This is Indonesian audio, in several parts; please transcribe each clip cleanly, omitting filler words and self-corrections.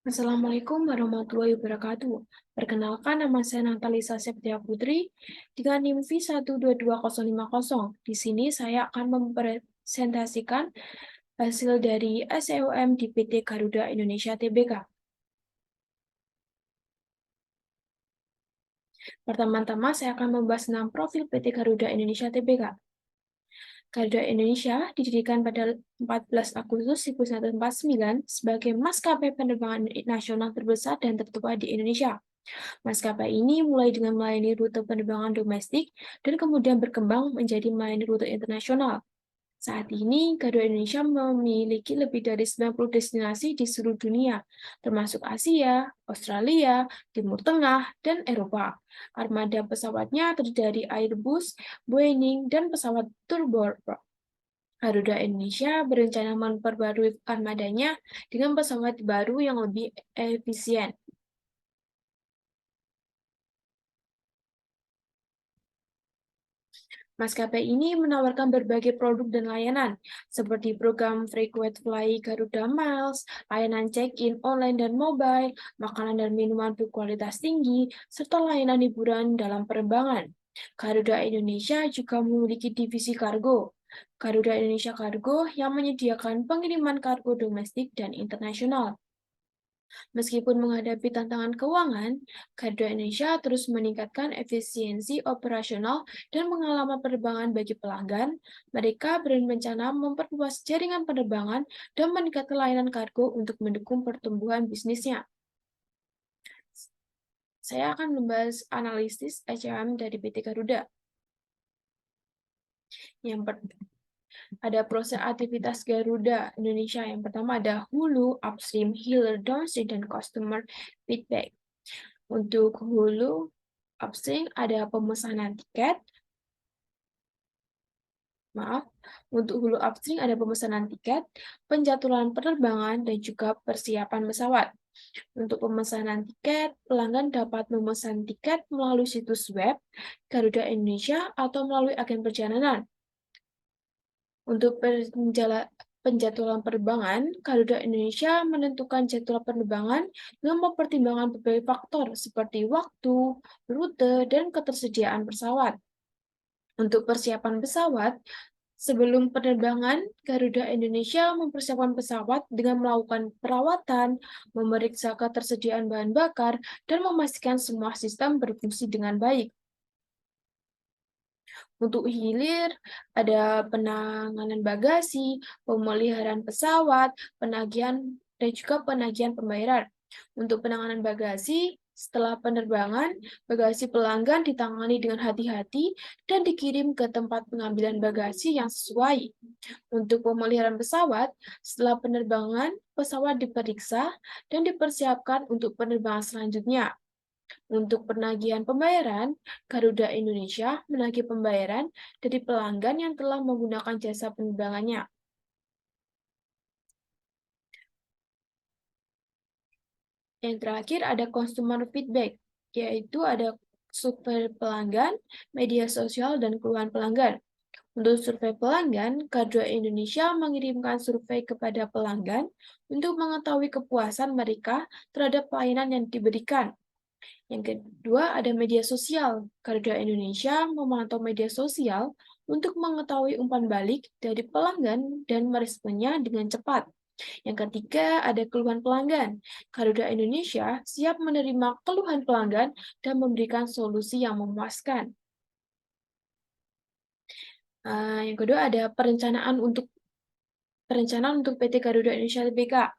Assalamualaikum warahmatullahi wabarakatuh. Perkenalkan, nama saya Natalisa Septia Putri dengan NIM V1222050. Di sini saya akan mempresentasikan hasil dari SEOM di PT Garuda Indonesia Tbk. Pertama-tama saya akan membahas tentang profil PT Garuda Indonesia Tbk. Garuda Indonesia didirikan pada 14 Agustus 1949 sebagai maskapai penerbangan nasional terbesar dan tertua di Indonesia. Maskapai ini mulai dengan melayani rute penerbangan domestik dan kemudian berkembang menjadi melayani rute internasional. Saat ini, Garuda Indonesia memiliki lebih dari 90 destinasi di seluruh dunia, termasuk Asia, Australia, Timur Tengah, dan Eropa. Armada pesawatnya terdiri dari Airbus, Boeing, dan pesawat turboprop. Garuda Indonesia berencana memperbarui armadanya dengan pesawat baru yang lebih efisien. Maskapai ini menawarkan berbagai produk dan layanan, seperti program Frequent Fly Garuda Miles, layanan check-in online dan mobile, makanan dan minuman berkualitas tinggi, serta layanan hiburan dalam penerbangan. Garuda Indonesia juga memiliki divisi kargo, Garuda Indonesia Kargo, yang menyediakan pengiriman kargo domestik dan internasional. Meskipun menghadapi tantangan keuangan, Garuda Indonesia terus meningkatkan efisiensi operasional dan pengalaman penerbangan bagi pelanggan. Mereka berencana memperluas jaringan penerbangan dan meningkatkan layanan kargo untuk mendukung pertumbuhan bisnisnya. Saya akan membahas analisis SCM dari PT Garuda. Yang ada proses aktivitas Garuda Indonesia. Yang pertama ada hulu, upstream, hilir, downstream, dan customer feedback. Untuk hulu, upstream ada pemesanan tiket. Untuk hulu upstream ada pemesanan tiket, penjadwalan penerbangan, dan juga persiapan pesawat. Untuk pemesanan tiket, pelanggan dapat memesan tiket melalui situs web Garuda Indonesia atau melalui agen perjalanan. Untuk penjadwalan penerbangan, Garuda Indonesia menentukan jadwal penerbangan dengan mempertimbangkan berbagai faktor seperti waktu, rute, dan ketersediaan pesawat. Untuk persiapan pesawat, sebelum penerbangan, Garuda Indonesia mempersiapkan pesawat dengan melakukan perawatan, memeriksa ketersediaan bahan bakar, dan memastikan semua sistem berfungsi dengan baik. Untuk hilir, ada penanganan bagasi, pemeliharaan pesawat, penagihan, dan juga penagihan pembayaran. Untuk penanganan bagasi, setelah penerbangan, bagasi pelanggan ditangani dengan hati-hati dan dikirim ke tempat pengambilan bagasi yang sesuai. Untuk pemeliharaan pesawat, setelah penerbangan, pesawat diperiksa dan dipersiapkan untuk penerbangan selanjutnya. Untuk penagihan pembayaran, Garuda Indonesia menagih pembayaran dari pelanggan yang telah menggunakan jasa penerbangannya. Yang terakhir ada consumer feedback, yaitu ada survei pelanggan, media sosial, dan keluhan pelanggan. Untuk survei pelanggan, Garuda Indonesia mengirimkan survei kepada pelanggan untuk mengetahui kepuasan mereka terhadap pelayanan yang diberikan. Yang kedua, ada media sosial. Garuda Indonesia memantau media sosial untuk mengetahui umpan balik dari pelanggan dan meresponnya dengan cepat. Yang ketiga, ada keluhan pelanggan. Garuda Indonesia siap menerima keluhan pelanggan dan memberikan solusi yang memuaskan. Yang kedua, ada perencanaan untuk PT Garuda Indonesia Tbk.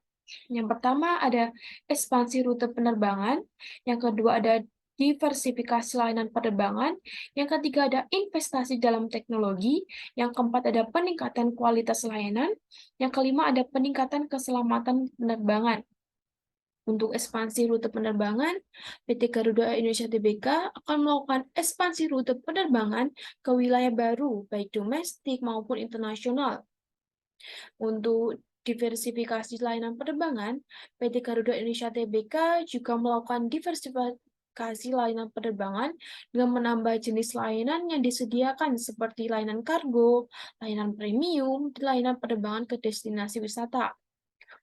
Yang pertama ada ekspansi rute penerbangan, yang kedua ada diversifikasi layanan penerbangan, yang ketiga ada investasi dalam teknologi, yang keempat ada peningkatan kualitas layanan, yang kelima ada peningkatan keselamatan penerbangan. Untuk ekspansi rute penerbangan, PT Garuda Indonesia Tbk akan melakukan ekspansi rute penerbangan ke wilayah baru, baik domestik maupun internasional. Untuk diversifikasi layanan penerbangan, PT Garuda Indonesia Tbk juga melakukan diversifikasi layanan penerbangan dengan menambah jenis layanan yang disediakan seperti layanan kargo, layanan premium, dan layanan penerbangan ke destinasi wisata.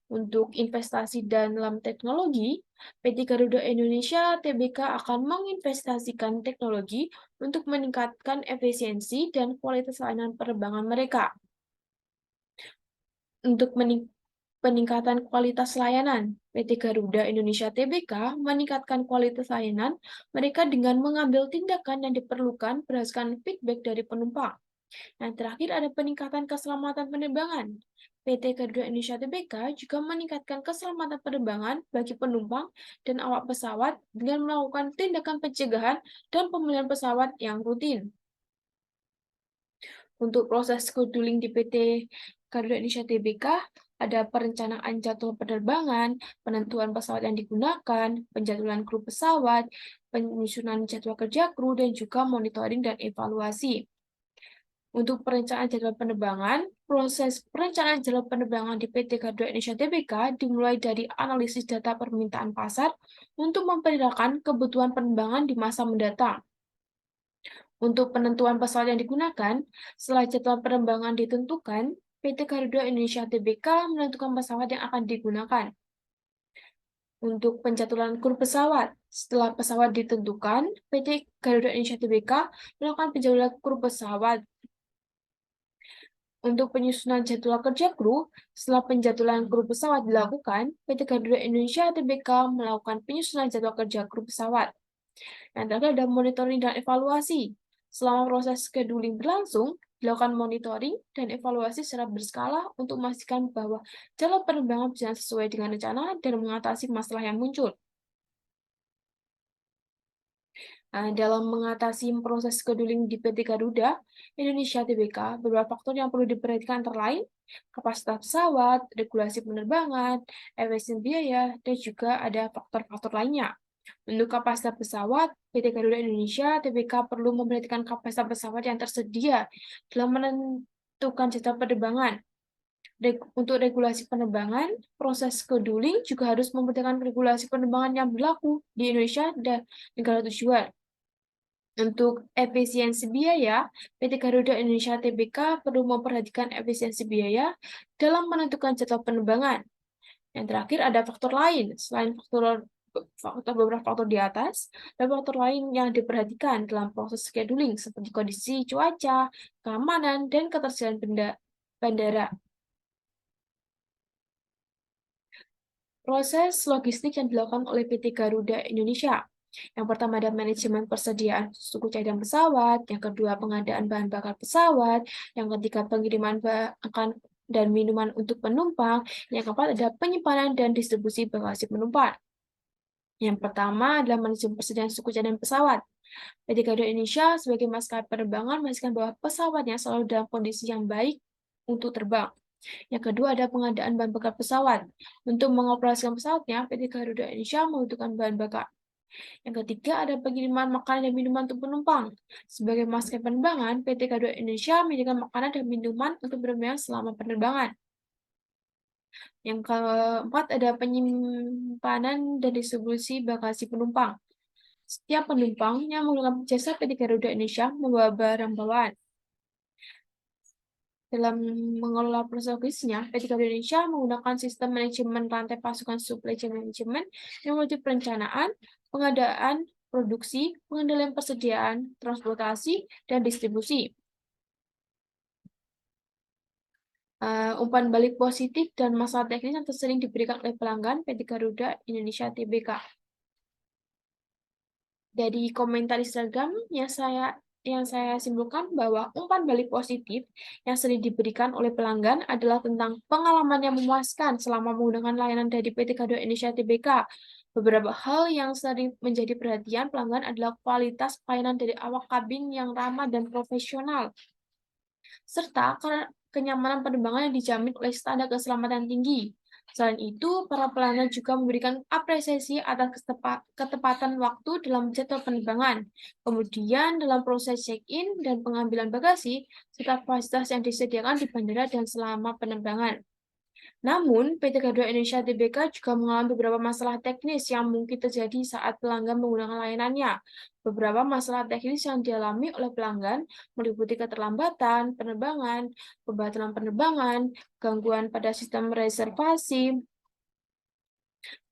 Untuk investasi dalam teknologi, PT Garuda Indonesia Tbk akan menginvestasikan teknologi untuk meningkatkan efisiensi dan kualitas layanan penerbangan mereka. Untuk peningkatan kualitas layanan, PT Garuda Indonesia Tbk meningkatkan kualitas layanan mereka dengan mengambil tindakan yang diperlukan berdasarkan feedback dari penumpang. Yang terakhir ada peningkatan keselamatan penerbangan. PT Garuda Indonesia Tbk juga meningkatkan keselamatan penerbangan bagi penumpang dan awak pesawat dengan melakukan tindakan pencegahan dan pemulihan pesawat yang rutin. Untuk proses scheduling di PT Garuda Indonesia Tbk, ada perencanaan jadwal penerbangan, penentuan pesawat yang digunakan, penjadwalan kru pesawat, penyusunan jadwal kerja kru, dan juga monitoring dan evaluasi. Untuk perencanaan jadwal penerbangan, proses perencanaan jadwal penerbangan di PT Garuda Indonesia Tbk dimulai dari analisis data permintaan pasar untuk memperkirakan kebutuhan penerbangan di masa mendatang. Untuk penentuan pesawat yang digunakan, setelah jadwal penerbangan ditentukan, PT Garuda Indonesia Tbk menentukan pesawat yang akan digunakan. Untuk penjadwalan kru pesawat, setelah pesawat ditentukan, PT Garuda Indonesia Tbk melakukan penjadwalan kru pesawat. Untuk penyusunan jadwal kerja kru, setelah penjadwalan kru pesawat dilakukan, PT Garuda Indonesia Tbk melakukan penyusunan jadwal kerja kru pesawat. Yang terakhir ada monitoring dan evaluasi. Selama proses scheduling berlangsung, dilakukan monitoring dan evaluasi secara berskala untuk memastikan bahwa jadwal penerbangan berjalan sesuai dengan rencana dan mengatasi masalah yang muncul. Dalam mengatasi proses scheduling di PT Garuda Indonesia Tbk, beberapa faktor yang perlu diperhatikan antara lain kapasitas pesawat, regulasi penerbangan, efisiensi biaya, dan juga ada faktor-faktor lainnya. Untuk kapasitas pesawat, PT Garuda Indonesia Tbk perlu memperhatikan kapasitas pesawat yang tersedia dalam menentukan jadwal penerbangan. Untuk regulasi penerbangan, proses scheduling juga harus memperhatikan regulasi penerbangan yang berlaku di Indonesia dan negara tujuan. Untuk efisiensi biaya, PT Garuda Indonesia Tbk perlu memperhatikan efisiensi biaya dalam menentukan jadwal penerbangan. Yang terakhir ada faktor lain, selain beberapa faktor di atas, ada faktor lain yang diperhatikan dalam proses scheduling seperti kondisi cuaca, keamanan, dan ketersediaan bandara. Proses logistik yang dilakukan oleh PT Garuda Indonesia. Yang pertama ada manajemen persediaan suku cadang pesawat, yang kedua pengadaan bahan bakar pesawat, yang ketiga pengiriman makan dan minuman untuk penumpang, yang keempat ada penyimpanan dan distribusi bagasi penumpang. Yang pertama adalah manajemen persediaan suku cadang pesawat. PT Garuda Indonesia sebagai maskapai penerbangan memastikan bahwa pesawatnya selalu dalam kondisi yang baik untuk terbang. Yang kedua ada pengadaan bahan bakar pesawat. Untuk mengoperasikan pesawatnya, PT Garuda Indonesia membutuhkan bahan bakar. Yang ketiga ada pengiriman makanan dan minuman untuk penumpang. Sebagai maskapai penerbangan, PT Garuda Indonesia menyediakan makanan dan minuman untuk penerbangan selama penerbangan. Yang keempat ada penyimpanan dan distribusi bagasi penumpang. Setiap penumpang yang menggunakan jasa PT Garuda Indonesia membawa barang bawaan. Dalam mengelola proses logistiknya, PT Garuda Indonesia menggunakan sistem manajemen rantai pasukan supply chain management yang meliputi perencanaan, pengadaan, produksi, pengendalian persediaan, transportasi, dan distribusi. Umpan balik positif dan masalah teknis yang tersering diberikan oleh pelanggan PT Garuda Indonesia Tbk. Dari komentar Instagram yang saya simpulkan bahwa umpan balik positif yang sering diberikan oleh pelanggan adalah tentang pengalaman yang memuaskan selama menggunakan layanan dari PT Garuda Indonesia Tbk. Beberapa hal yang sering menjadi perhatian pelanggan adalah kualitas pelayanan dari awak kabin yang ramah dan profesional, serta kenyamanan penerbangan yang dijamin oleh standar keselamatan tinggi. Selain itu, para pelanggan juga memberikan apresiasi atas ketepatan waktu dalam jadwal penerbangan, kemudian dalam proses check-in dan pengambilan bagasi, serta fasilitas yang disediakan di bandara dan selama penerbangan. Namun, PT Garuda Indonesia Tbk juga mengalami beberapa masalah teknis yang mungkin terjadi saat pelanggan menggunakan layanannya. Beberapa masalah teknis yang dialami oleh pelanggan meliputi keterlambatan penerbangan, pembatalan penerbangan, gangguan pada sistem reservasi,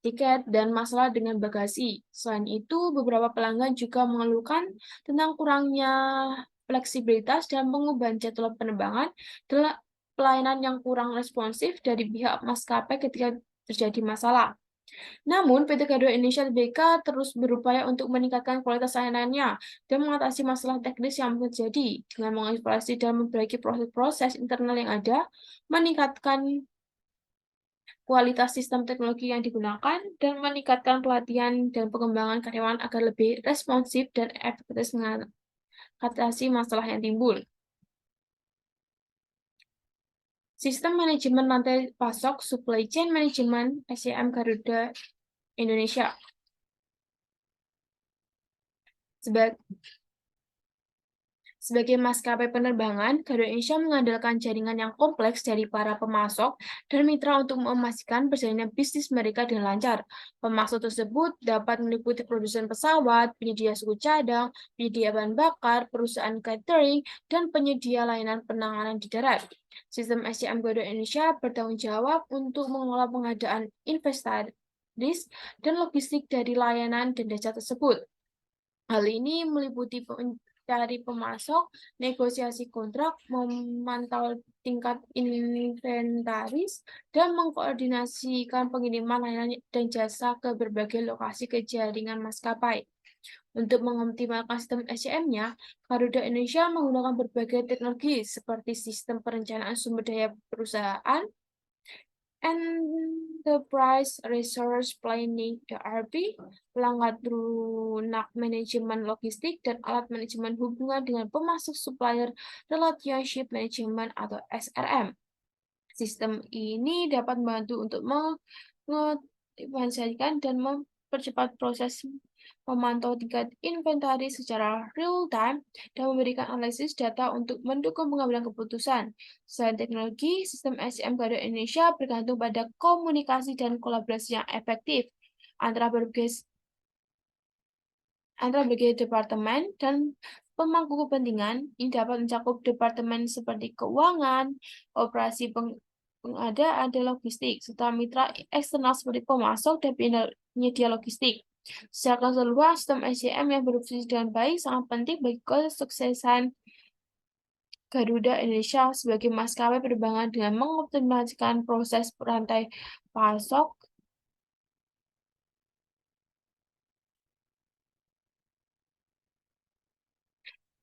tiket, dan masalah dengan bagasi. Selain itu, beberapa pelanggan juga mengeluhkan tentang kurangnya fleksibilitas dan pengubahan jadwal penerbangan dalam pelayanan yang kurang responsif dari pihak maskapai ketika terjadi masalah. Namun, PT Garuda Indonesia Tbk terus berupaya untuk meningkatkan kualitas layanannya dan mengatasi masalah teknis yang terjadi dengan mengevaluasi dan memperbaiki proses-proses internal yang ada, meningkatkan kualitas sistem teknologi yang digunakan, dan meningkatkan pelatihan dan pengembangan karyawan agar lebih responsif dan efektif mengatasi masalah yang timbul. Sistem manajemen rantai pasok Supply Chain Management SCM Garuda Indonesia. Sebagai maskapai penerbangan, Garuda Indonesia mengandalkan jaringan yang kompleks dari para pemasok dan mitra untuk memastikan perjalanan bisnis mereka dengan lancar. Pemasok tersebut dapat meliputi produsen pesawat, penyedia suku cadang, penyedia bahan bakar, perusahaan catering, dan penyedia layanan penanganan di darat. Sistem SCM Garuda Indonesia bertanggung jawab untuk mengelola pengadaan inventaris dan logistik dari layanan dan jasa tersebut. Hal ini meliputi mencari pemasok, negosiasi kontrak, memantau tingkat inventaris, dan mengkoordinasikan pengiriman layanan dan jasa ke berbagai lokasi ke jaringan maskapai. Untuk mengoptimalkan sistem SCM-nya, Garuda Indonesia menggunakan berbagai teknologi seperti sistem perencanaan sumber daya perusahaan, Enterprise Resource Planning (ERP), perangkat lunak manajemen logistik, dan alat manajemen hubungan dengan pemasok supplier Relationship Management atau SRM. Sistem ini dapat membantu untuk mengoptimalisasikan dan mempercepat proses memantau tingkat inventaris secara real-time dan memberikan analisis data untuk mendukung pengambilan keputusan. Selain teknologi, sistem SCM Garuda Indonesia bergantung pada komunikasi dan kolaborasi yang efektif antara berbagai departemen dan pemangku kepentingan. Ini dapat mencakup departemen seperti keuangan, operasi pengadaan dan logistik, serta mitra eksternal seperti pemasok dan penyedia logistik. Secara keseluruhan, sistem SCM yang berfungsi dengan baik sangat penting bagi kesuksesan Garuda Indonesia sebagai maskapai penerbangan dengan mengoptimalkan proses rantai pasok.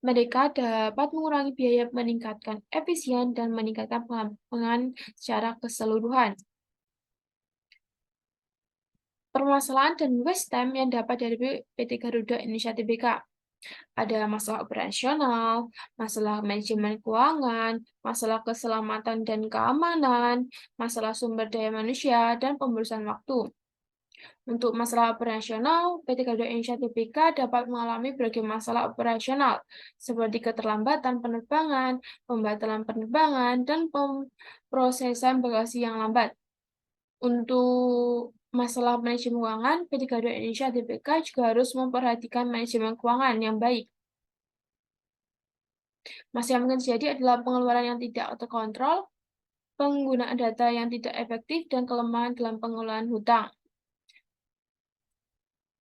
Mereka dapat mengurangi biaya, meningkatkan efisien, dan meningkatkan pengembangan secara keseluruhan. Permasalahan dan waste time yang dapat dari PT Garuda Indonesia Tbk. Ada masalah operasional, masalah manajemen keuangan, masalah keselamatan dan keamanan, masalah sumber daya manusia, dan pemberesan waktu. Untuk masalah operasional, PT Garuda Indonesia Tbk dapat mengalami berbagai masalah operasional, seperti keterlambatan penerbangan, pembatalan penerbangan, dan pemrosesan bagasi yang lambat. Untuk masalah manajemen keuangan, PT Garuda Indonesia Tbk juga harus memperhatikan manajemen keuangan yang baik. Masalah yang mungkin terjadi adalah pengeluaran yang tidak terkontrol, penggunaan data yang tidak efektif, dan kelemahan dalam pengelolaan hutang.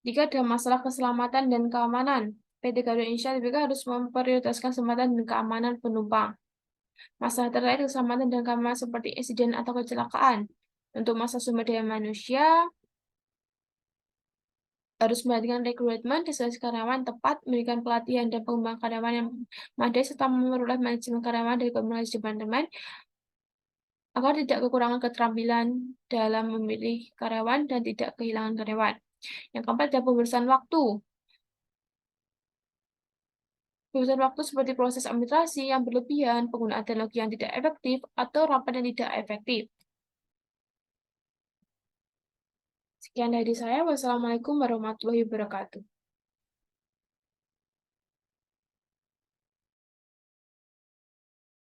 Jika ada masalah keselamatan dan keamanan, PT Garuda Indonesia Tbk harus memprioritaskan keselamatan dan keamanan penumpang. Masalah terkait keselamatan dan keamanan seperti insiden atau kecelakaan. Untuk masalah sumber daya manusia, harus memperhatikan rekrutmen dan seleksi karyawan tepat, memberikan pelatihan dan pengembangan karyawan yang memadai, serta memperoleh manajemen karyawan dari komunikasi departemen agar tidak kekurangan keterampilan dalam memilih karyawan dan tidak kehilangan karyawan. Yang keempat adalah pembebasan waktu. Pembebasan waktu seperti proses administrasi yang berlebihan, penggunaan teknologi yang tidak efektif, atau rapat yang tidak efektif. Sekian dari saya. Wassalamualaikum warahmatullahi wabarakatuh.